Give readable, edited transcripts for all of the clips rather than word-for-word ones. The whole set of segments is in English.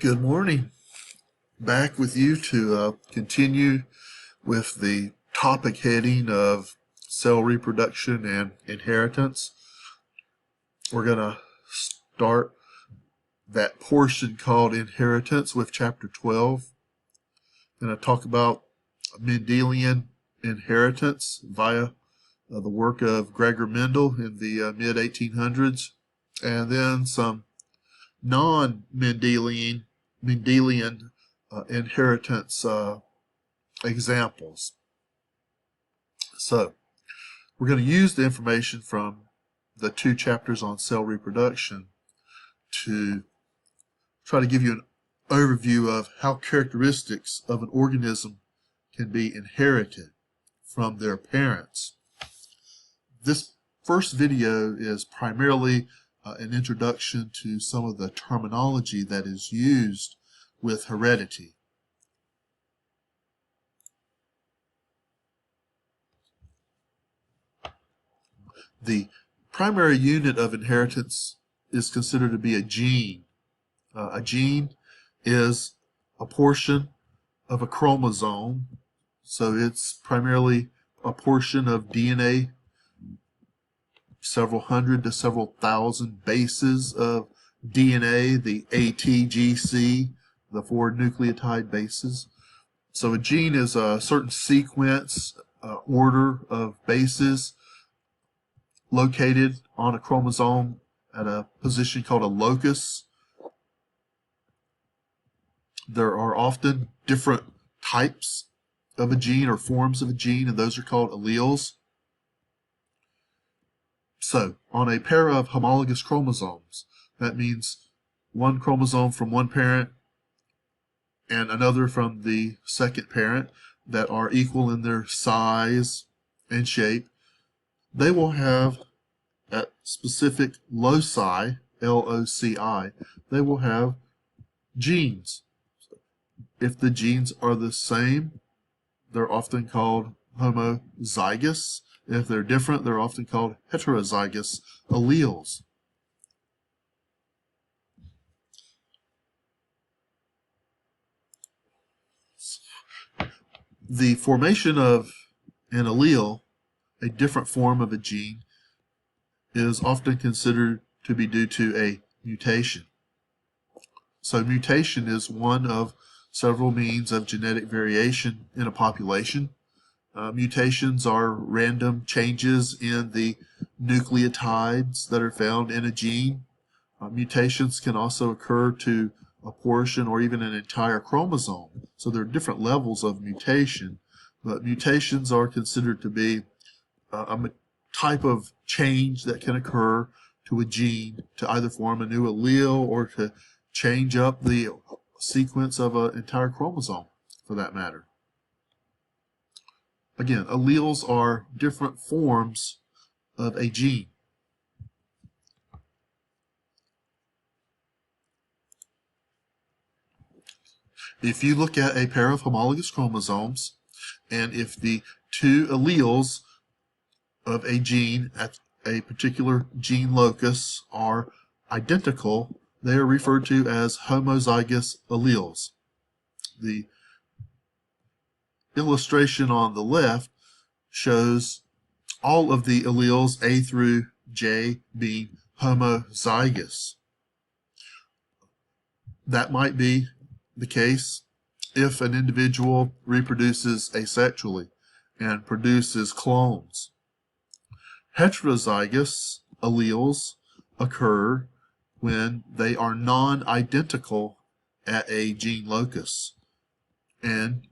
Good morning. Back with you to continue with the topic heading of cell reproduction and inheritance. We're going to start that portion called inheritance with chapter 12. I'm going to talk about Mendelian inheritance via the work of Gregor Mendel in the mid-1800s, and then some non-Mendelian inheritance examples. So we're going to use the information from the two chapters on cell reproduction to try to give you an overview of how characteristics of an organism can be inherited from their parents. This first video is primarily an introduction to some of the terminology that is used with heredity. The primary unit of inheritance is considered to be a gene. A gene is a portion of a chromosome, so it's primarily a portion of DNA, several hundred to several thousand bases of DNA, the ATGC, the 4 nucleotide bases. So a gene is a certain sequence, order of bases located on a chromosome at a position called a locus. There are often different types of a gene or forms of a gene, and those are called alleles. So, on a pair of homologous chromosomes, that means one chromosome from one parent and another from the second parent that are equal in their size and shape, they will have at specific loci, L-O-C-I, they will have genes. If the genes are the same, they're often called homozygous. If they're different, they're often called heterozygous alleles. The formation of an allele, a different form of a gene, is often considered to be due to a mutation. So mutation is one of several means of genetic variation in a population. Mutations are random changes in the nucleotides that are found in a gene. Mutations can also occur to a portion or even an entire chromosome. So there are different levels of mutation, but mutations are considered to be a type of change that can occur to a gene to either form a new allele or to change up the sequence of an entire chromosome, for that matter. Again, alleles are different forms of a gene. If you look at a pair of homologous chromosomes, and if the two alleles of a gene at a particular gene locus are identical, they are referred to as homozygous alleles. The illustration on the left shows all of the alleles A through J being homozygous. That might be the case if an individual reproduces asexually and produces clones. Heterozygous alleles occur when they are non-identical at a gene locus. And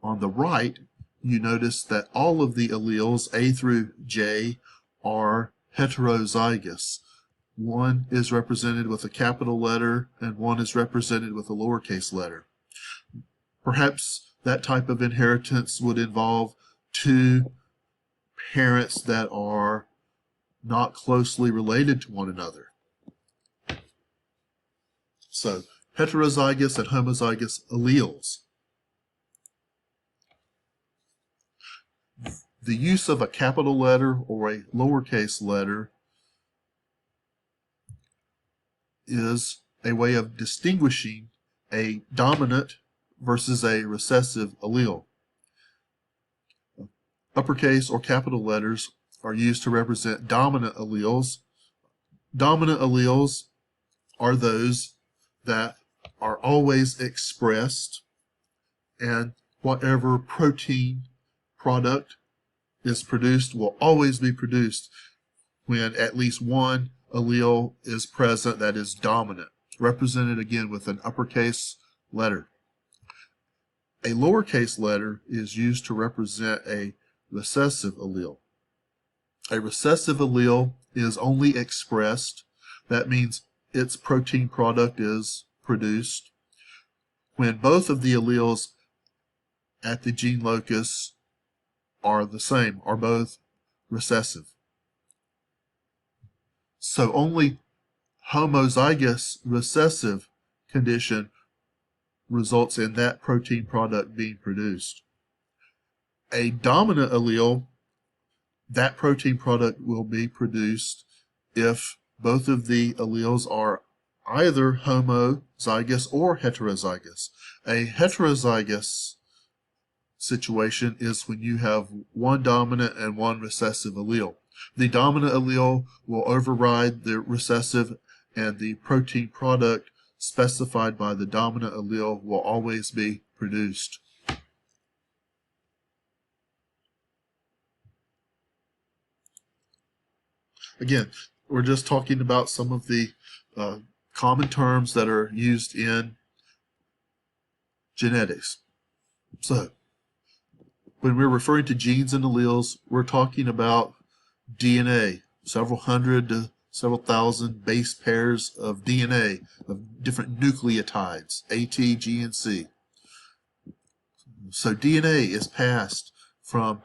on the right, you notice that all of the alleles A through J are heterozygous. One is represented with a capital letter and one is represented with a lowercase letter. Perhaps that type of inheritance would involve two parents that are not closely related to one another. So, heterozygous and homozygous alleles. The use of a capital letter or a lowercase letter is a way of distinguishing a dominant versus a recessive allele. Uppercase or capital letters are used to represent dominant alleles. Dominant alleles are those that are always expressed, and whatever protein product is produced will always be produced when at least one allele is present that is dominant, represented again with an uppercase letter. A lowercase letter is used to represent a recessive allele. A recessive allele is only expressed, that means its protein product is produced, when both of the alleles at the gene locus are the same, are both recessive. So only homozygous recessive condition results in that protein product being produced. A dominant allele, that protein product will be produced if both of the alleles are either homozygous or heterozygous. A heterozygous situation is when you have one dominant and one recessive allele. The dominant allele will override the recessive, and the protein product specified by the dominant allele will always be produced. Again, we're just talking about some of the common terms that are used in genetics. So, when we're referring to genes and alleles, we're talking about DNA, several hundred to several thousand base pairs of DNA of different nucleotides, A, T, G, and C. So DNA is passed from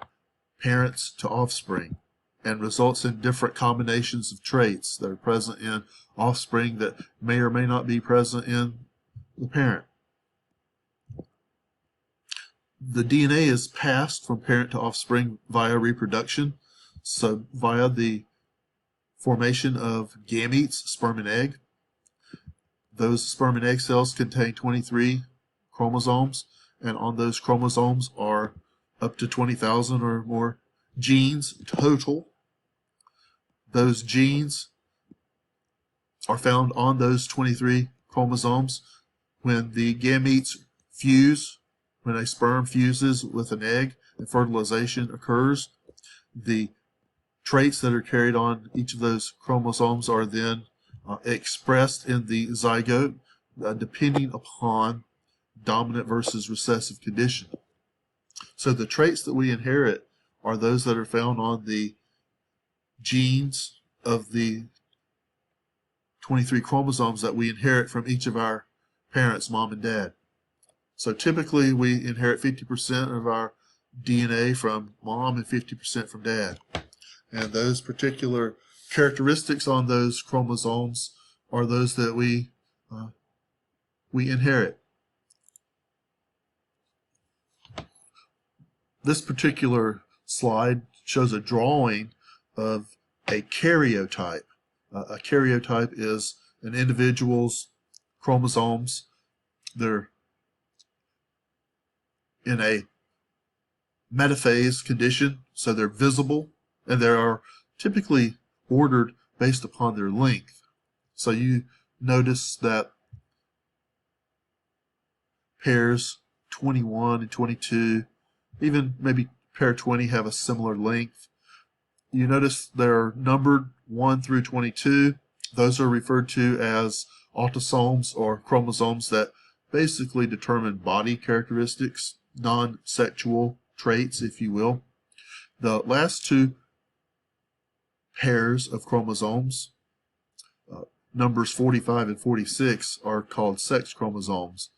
parents to offspring and results in different combinations of traits that are present in offspring that may or may not be present in the parent. The DNA is passed from parent to offspring via reproduction, so via the formation of gametes, sperm and egg. Those sperm and egg cells contain 23 chromosomes, and on those chromosomes are up to 20,000 or more genes total. Those genes are found on those 23 chromosomes. When the gametes fuse, when a sperm fuses with an egg and fertilization occurs, the traits that are carried on each of those chromosomes are then expressed in the zygote depending upon dominant versus recessive condition. So the traits that we inherit are those that are found on the genes of the 23 chromosomes that we inherit from each of our parents, mom and dad. So typically we inherit 50% of our DNA from mom and 50% from dad. And those particular characteristics on those chromosomes are those that we inherit. This particular slide shows a drawing of a karyotype. A karyotype is an individual's chromosomes. They're in a metaphase condition, so they're visible, and they are typically ordered based upon their length. So you notice that pairs 21 and 22, even maybe pair 20 have a similar length. You notice they're numbered 1 through 22. Those are referred to as autosomes, or chromosomes that basically determine body characteristics, non-sexual traits, if you will. The last two pairs of chromosomes, numbers 45 and 46, are called sex chromosomes,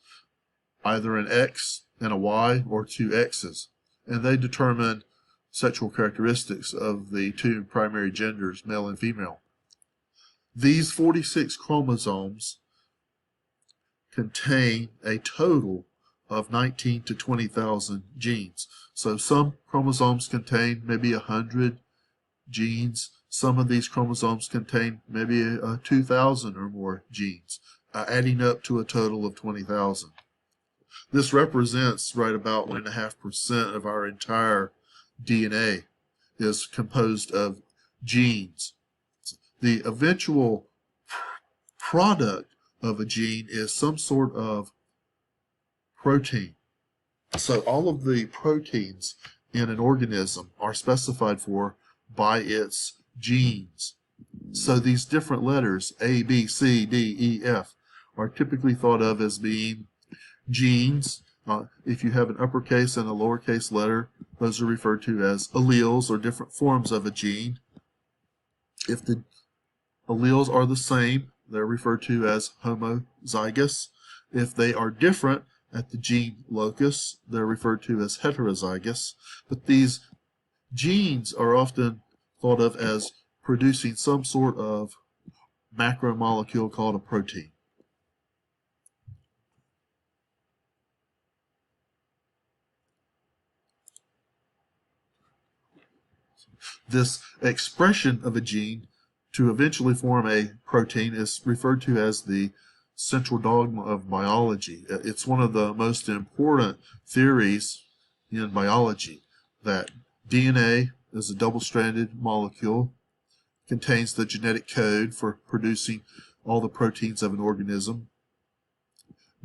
either an X and a Y or two X's, and they determine sexual characteristics of the two primary genders, male and female. These 46 chromosomes contain a total of 19 to 20,000 genes. So some chromosomes contain maybe 100 genes. Some of these chromosomes contain maybe 2,000 or more genes. adding up to a total of 20,000. This represents right about 1.5% of our entire DNA is composed of genes. The eventual product of a gene is some sort of protein. So all of the proteins in an organism are specified for by its genes. So these different letters, A, B, C, D, E, F, are typically thought of as being genes. If you have an uppercase and a lowercase letter, those are referred to as alleles or different forms of a gene. If the alleles are the same, they're referred to as homozygous. If they are different at the gene locus, they're referred to as heterozygous. But these genes are often thought of as producing some sort of macromolecule called a protein. This expression of a gene to eventually form a protein is referred to as the central dogma of biology. It's one of the most important theories in biology that DNA is a double-stranded molecule, contains the genetic code for producing all the proteins of an organism.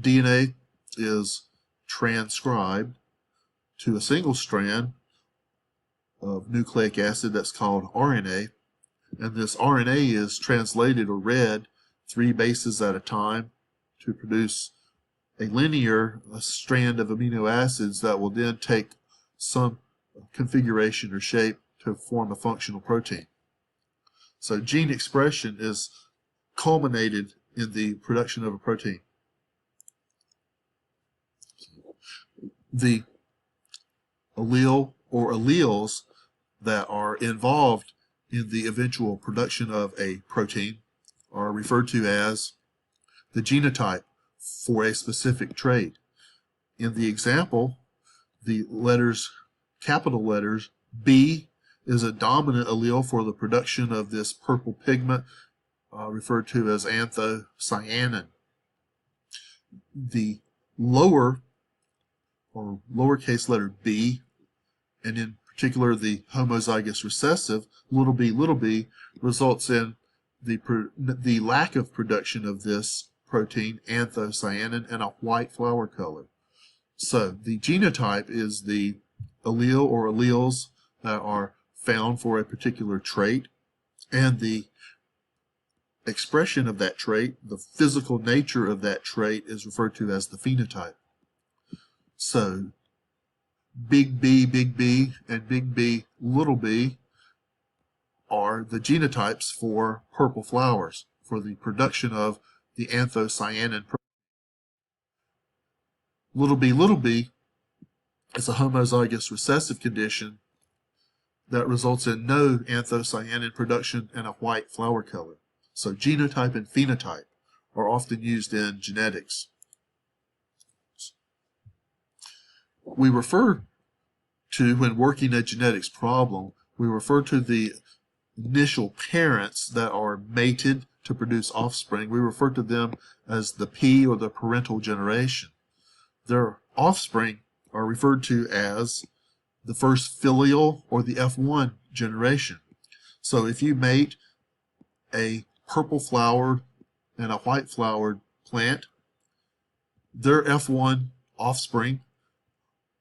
DNA is transcribed to a single strand of nucleic acid that's called RNA, and this RNA is translated or read 3 bases at a time to produce a linear strand of amino acids that will then take some configuration or shape to form a functional protein. So gene expression is culminated in the production of a protein. The allele or alleles that are involved in the eventual production of a protein are referred to as the genotype for a specific trait. In the example, the letters, capital letters, B is a dominant allele for the production of this purple pigment referred to as anthocyanin. The lower or lowercase letter b, and in particular the homozygous recessive, little b, results in the lack of production of this protein, anthocyanin, and a white flower color. So the genotype is the allele or alleles that are found for a particular trait, and the expression of that trait, the physical nature of that trait, is referred to as the phenotype. So big B, and big B, little b are the genotypes for purple flowers, for the production of the anthocyanin protein. Little b is a homozygous recessive condition that results in no anthocyanin production and a white flower color. So genotype and phenotype are often used in genetics. We refer to, when working a genetics problem, we refer to the initial parents that are mated to produce offspring. We refer to them as the P, or the parental generation. Their offspring are referred to as the first filial, or the F1 generation. So if you mate a purple flowered and a white flowered plant, their F1 offspring,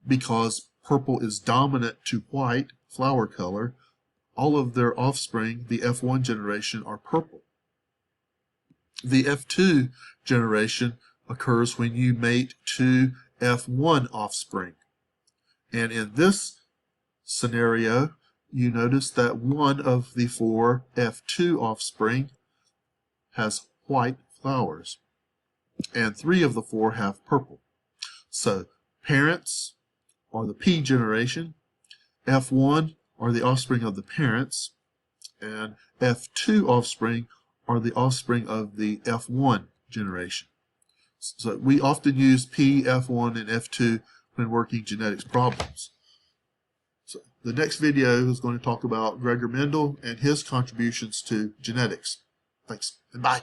because purple is dominant to white flower color, all of their offspring, the F1 generation, are purple. The F2 generation occurs when you mate 2 F1 offspring. And in this scenario, you notice that one of the 4 F2 offspring has white flowers, and 3 of the 4 have purple. So parents are the P generation, F1 are the offspring of the parents, and F2 offspring are the offspring of the F1 generation. So we often use P, F1, and F2 when working genetics problems. So the next video is going to talk about Gregor Mendel and his contributions to genetics. Thanks, and bye.